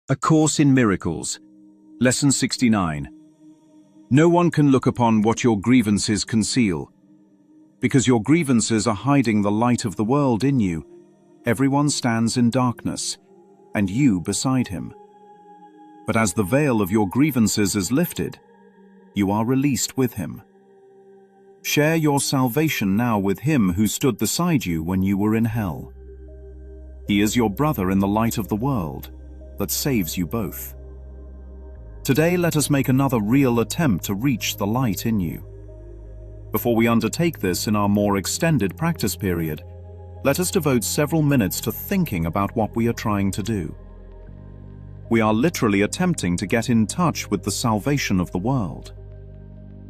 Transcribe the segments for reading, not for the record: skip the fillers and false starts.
A Course in Miracles. Lesson 69. No one can look upon what your grievances conceal. Because your grievances are hiding the light of the world in you, everyone stands in darkness, and you beside him. But as the veil of your grievances is lifted, you are released with him. Share your salvation now with him who stood beside you when you were in hell. He is your brother in the light of the world that saves you both. Today, let us make another real attempt to reach the light in you. Before we undertake this in our more extended practice period, let us devote several minutes to thinking about what we are trying to do. We are literally attempting to get in touch with the salvation of the world.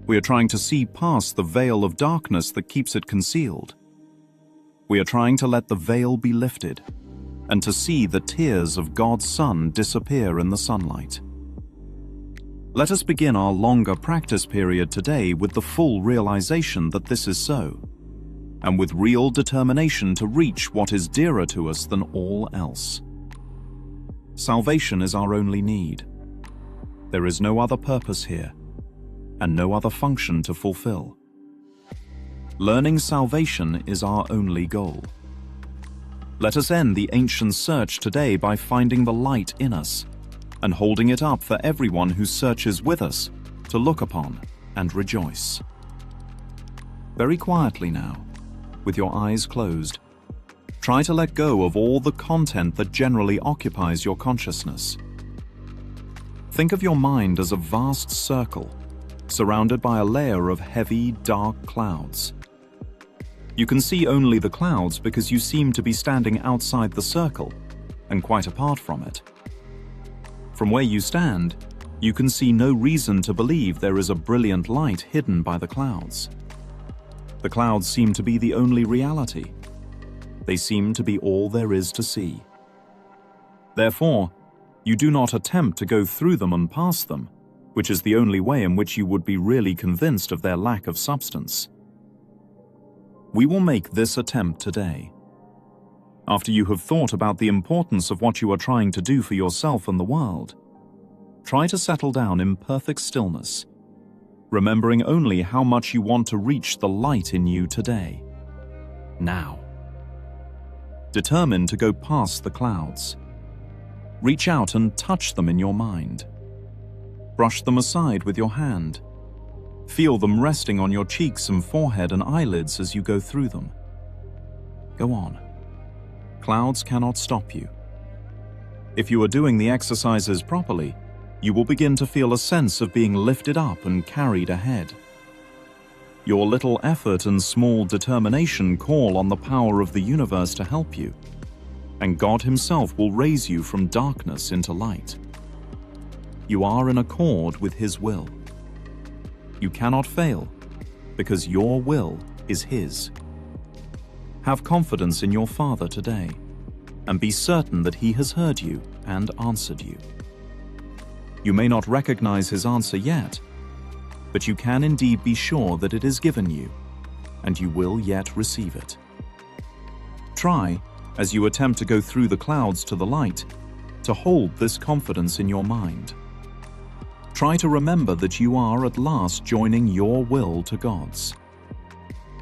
We are trying to see past the veil of darkness that keeps it concealed. We are trying to let the veil be lifted, and to see the tears of God's Son disappear in the sunlight. Let us begin our longer practice period today with the full realization that this is so, and with real determination to reach what is dearer to us than all else. Salvation is our only need. There is no other purpose here, and no other function to fulfill. Learning salvation is our only goal. Let us end the ancient search today by finding the light in us and holding it up for everyone who searches with us to look upon and rejoice. Very quietly now, with your eyes closed, try to let go of all the content that generally occupies your consciousness. Think of your mind as a vast circle surrounded by a layer of heavy, dark clouds. You can see only the clouds because you seem to be standing outside the circle and quite apart from it. From where you stand, you can see no reason to believe there is a brilliant light hidden by the clouds. The clouds seem to be the only reality. They seem to be all there is to see. Therefore, you do not attempt to go through them and past them, which is the only way in which you would be really convinced of their lack of substance. We will make this attempt today. After you have thought about the importance of what you are trying to do for yourself and the world, try to settle down in perfect stillness, remembering only how much you want to reach the light in you today, now. Determined to go past the clouds. Reach out and touch them in your mind. Brush them aside with your hand. Feel them resting on your cheeks and forehead and eyelids as you go through them. Go on. Clouds cannot stop you. If you are doing the exercises properly, you will begin to feel a sense of being lifted up and carried ahead. Your little effort and small determination call on the power of the universe to help you, and God Himself will raise you from darkness into light. You are in accord with His will. You cannot fail, because your will is His. Have confidence in your Father today, and be certain that He has heard you and answered you. You may not recognize His answer yet, but you can indeed be sure that it is given you, and you will yet receive it. Try, as you attempt to go through the clouds to the light, to hold this confidence in your mind. Try to remember that you are at last joining your will to God's.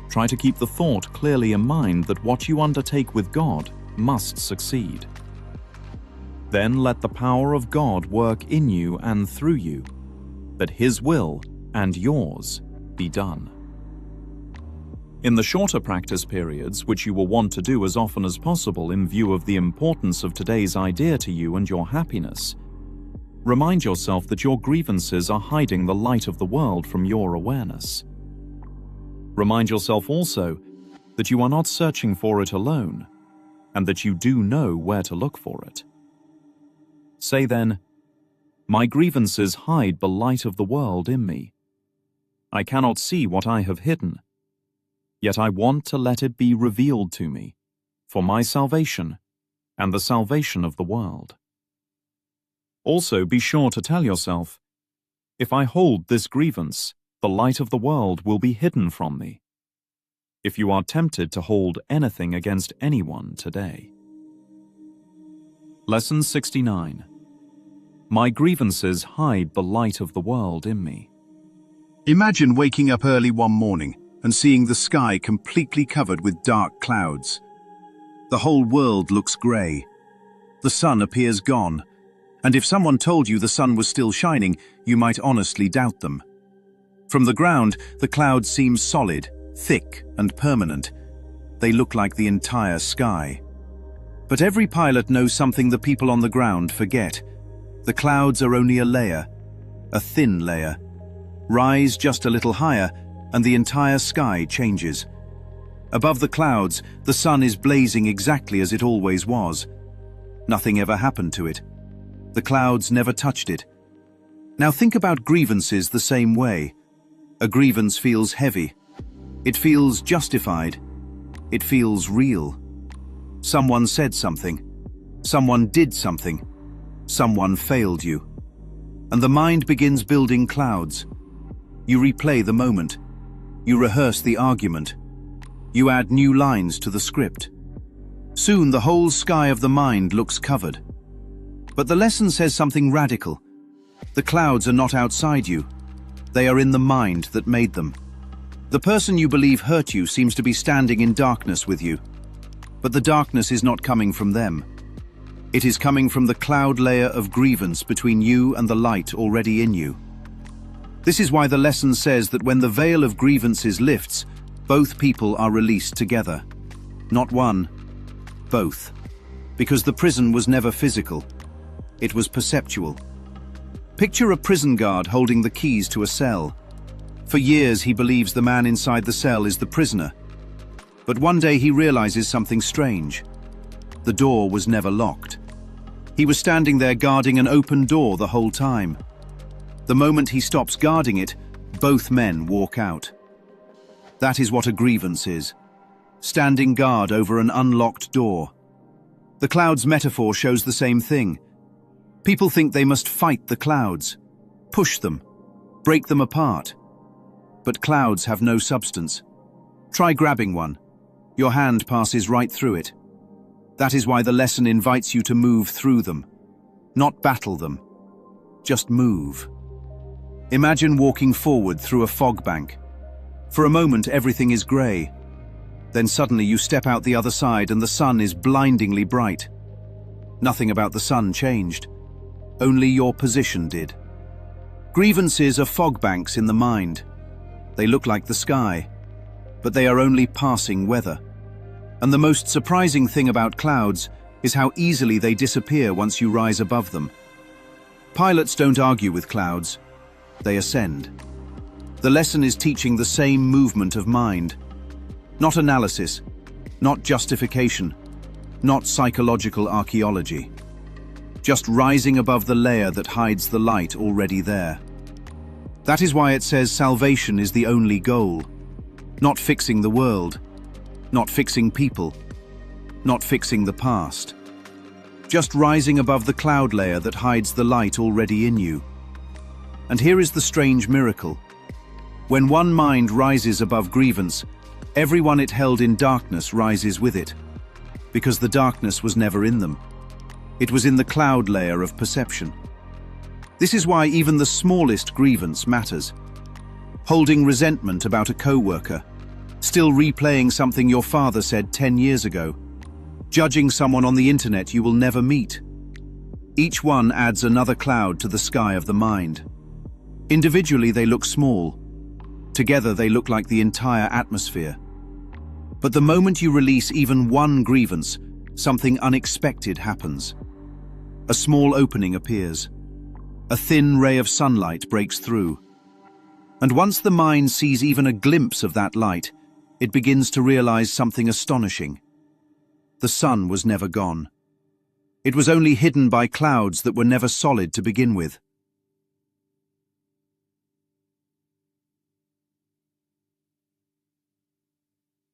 Try to keep the thought clearly in mind that what you undertake with God must succeed. Then let the power of God work in you and through you, that His will and yours be done. In the shorter practice periods, which you will want to do as often as possible in view of the importance of today's idea to you and your happiness, remind yourself that your grievances are hiding the light of the world from your awareness. Remind yourself also that you are not searching for it alone, and that you do know where to look for it. Say then, "My grievances hide the light of the world in me. I cannot see what I have hidden, yet I want to let it be revealed to me, for my salvation and the salvation of the world." Also, be sure to tell yourself, "If I hold this grievance, the light of the world will be hidden from me." If you are tempted to hold anything against anyone today. Lesson 69. My grievances hide the light of the world in me. Imagine waking up early one morning and seeing the sky completely covered with dark clouds. The whole world looks grey. The sun appears gone, and if someone told you the sun was still shining, you might honestly doubt them. From the ground, the clouds seem solid, thick, and permanent. They look like the entire sky. But every pilot knows something the people on the ground forget. The clouds are only a layer, a thin layer. Rise just a little higher, and the entire sky changes. Above the clouds, the sun is blazing exactly as it always was. Nothing ever happened to it. The clouds never touched it. Now think about grievances the same way. A grievance feels heavy. It feels justified. It feels real. Someone said something. Someone did something. Someone failed you. And the mind begins building clouds. You replay the moment. You rehearse the argument. You add new lines to the script. Soon the whole sky of the mind looks covered. But the lesson says something radical. The clouds are not outside you. They are in the mind that made them. The person you believe hurt you seems to be standing in darkness with you. But the darkness is not coming from them. It is coming from the cloud layer of grievance between you and the light already in you. This is why the lesson says that when the veil of grievances lifts, both people are released together. Not one, both. Because the prison was never physical. It was perceptual. Picture a prison guard holding the keys to a cell. For years he believes the man inside the cell is the prisoner. But one day he realizes something strange. The door was never locked. He was standing there guarding an open door the whole time. The moment he stops guarding it, both men walk out. That is what a grievance is. Standing guard over an unlocked door. The clouds metaphor shows the same thing. People think they must fight the clouds, push them, break them apart. But clouds have no substance. Try grabbing one. Your hand passes right through it. That is why the lesson invites you to move through them, not battle them. Just move. Imagine walking forward through a fog bank. For a moment, everything is grey. Then suddenly you step out the other side and the sun is blindingly bright. Nothing about the sun changed. Only your position did. Grievances are fog banks in the mind. They look like the sky, but they are only passing weather. And the most surprising thing about clouds is how easily they disappear once you rise above them. Pilots don't argue with clouds. They ascend. The lesson is teaching the same movement of mind. Not analysis, not justification, not psychological archaeology. Just rising above the layer that hides the light already there. That is why it says salvation is the only goal. Not fixing the world, not fixing people, not fixing the past. Just rising above the cloud layer that hides the light already in you. And here is the strange miracle. When one mind rises above grievance, everyone it held in darkness rises with it. Because the darkness was never in them. It was in the cloud layer of perception. This is why even the smallest grievance matters. Holding resentment about a co-worker, still replaying something your father said 10 years ago, judging someone on the internet you will never meet. Each one adds another cloud to the sky of the mind. Individually they look small. Together they look like the entire atmosphere. But the moment you release even one grievance, something unexpected happens. A small opening appears. A thin ray of sunlight breaks through. And once the mind sees even a glimpse of that light, it begins to realize something astonishing. The sun was never gone. It was only hidden by clouds that were never solid to begin with.